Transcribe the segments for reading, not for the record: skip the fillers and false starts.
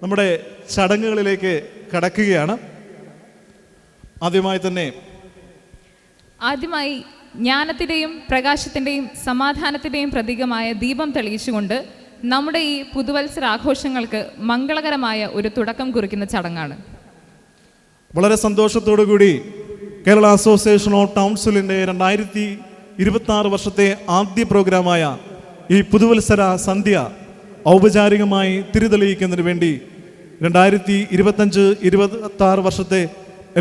നമ്മുടെ ചടങ്ങുകളിലേക്ക് കടക്കുകയാണ്. ആദ്യമായി ജ്ഞാനത്തിൻ്റെയും പ്രകാശത്തിൻ്റെയും സമാധാനത്തിൻ്റെയും പ്രതീകമായ ദീപം തെളിയിച്ചുകൊണ്ട് നമ്മുടെ ഈ പുതുവത്സര ആഘോഷങ്ങൾക്ക് മംഗളകരമായ ഒരു തുടക്കം കുറിക്കുന്ന ചടങ്ങാണ്. വളരെ സന്തോഷത്തോടു കൂടി കേരള അസോസിയേഷൻ ഓഫ് ടൗൺസിലിൻ്റെ 2026 വർഷത്തെ ആദ്യ പ്രോഗ്രാമായ ഈ പുതുവത്സര സന്ധ്യ ഔപചാരികമായി തിരിതെളിയിക്കുന്നതിന് വേണ്ടി 2025-26 വർഷത്തെ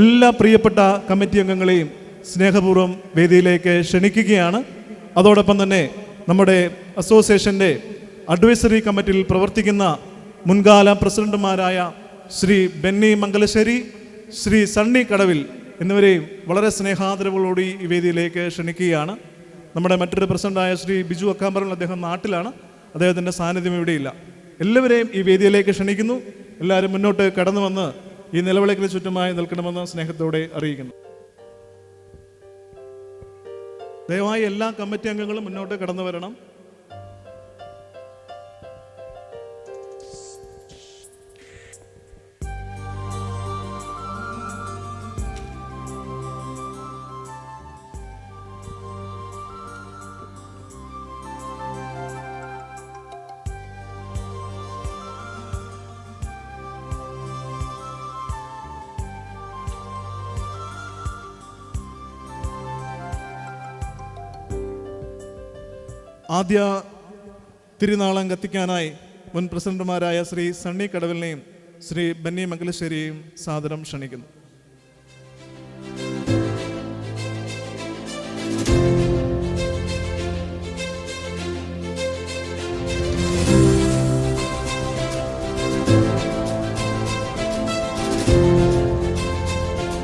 എല്ലാ പ്രിയപ്പെട്ട കമ്മിറ്റി അംഗങ്ങളെയും സ്നേഹപൂർവ്വം വേദിയിലേക്ക് ക്ഷണിക്കുകയാണ്. അതോടൊപ്പം തന്നെ നമ്മുടെ അസോസിയേഷൻ്റെ അഡ്വൈസറി കമ്മിറ്റിയിൽ പ്രവർത്തിക്കുന്ന മുൻകാല പ്രസിഡന്റുമാരായ ശ്രീ ബെന്നി മംഗലശ്ശേരി, ശ്രീ സണ്ണി കടവിൽ എന്നിവരെയും വളരെ സ്നേഹാദരവുകളോട് ഈ വേദിയിലേക്ക് ക്ഷണിക്കുകയാണ്. നമ്മുടെ മറ്റൊരു പ്രസിഡന്റായ ശ്രീ ബിജു അക്കാമ്പറൽ, അദ്ദേഹം നാട്ടിലാണ്, അദ്ദേഹത്തിൻ്റെ സാന്നിധ്യം ഇവിടെയില്ല. എല്ലാവരെയും ഈ വേദിയിലേക്ക് ക്ഷണിക്കുന്നു. എല്ലാവരും മുന്നോട്ട് കടന്നു വന്ന് ഈ നിലവിളക്കിന് ചുറ്റുമായി നിൽക്കണമെന്ന് സ്നേഹത്തോടെ അറിയിക്കുന്നു. ദയവായി എല്ലാ കമ്മിറ്റി അംഗങ്ങളും മുന്നോട്ട് കടന്നു വരണം. ആദ്യ തിരുനാളം കത്തിക്കാനായി മുൻ പ്രസിഡന്റുമാരായ ശ്രീ സണ്ണി കടവിലിനെയും ശ്രീ ബെന്നി മംഗലശ്ശേരിയെയും സാദരം ക്ഷണിക്കുന്നു.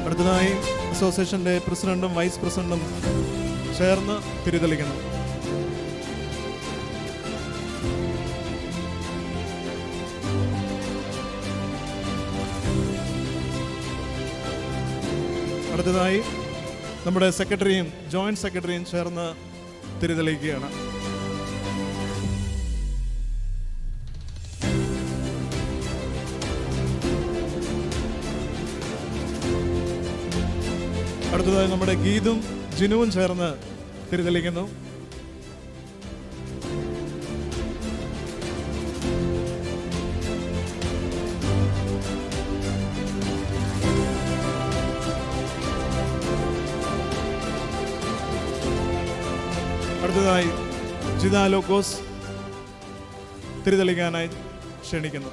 അടുത്തതായി അസോസിയേഷന്റെ പ്രസിഡന്റും വൈസ് പ്രസിഡന്റും ചേർന്ന് തിരിതെളിക്കുന്നു. അടുത്തതായി നമ്മുടെ സെക്രട്ടറിയും ജോയിന്റ് സെക്രട്ടറിയും ചേർന്ന് തിരിതെളിക്കുകയാണ്. അടുത്തതായി നമ്മുടെ ഗീതും ജിനുവും ചേർന്ന് തിരിതെളിക്കുന്നു. അടുത്തതായി ജിത ലോക്കോസ് തിരിതെളിക്കാനായി ക്ഷണിക്കുന്നു.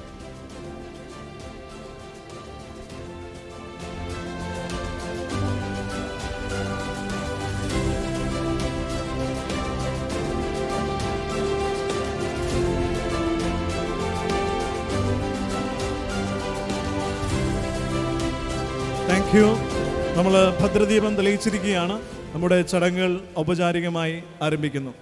Thank you. നമ്മൾ ഭദ്രദീപം തെളിയിച്ചിരിക്കുകയാണ്. നമ്മുടെ ചടങ്ങുകൾ ഔപചാരികമായി ആരംഭിക്കുന്നു.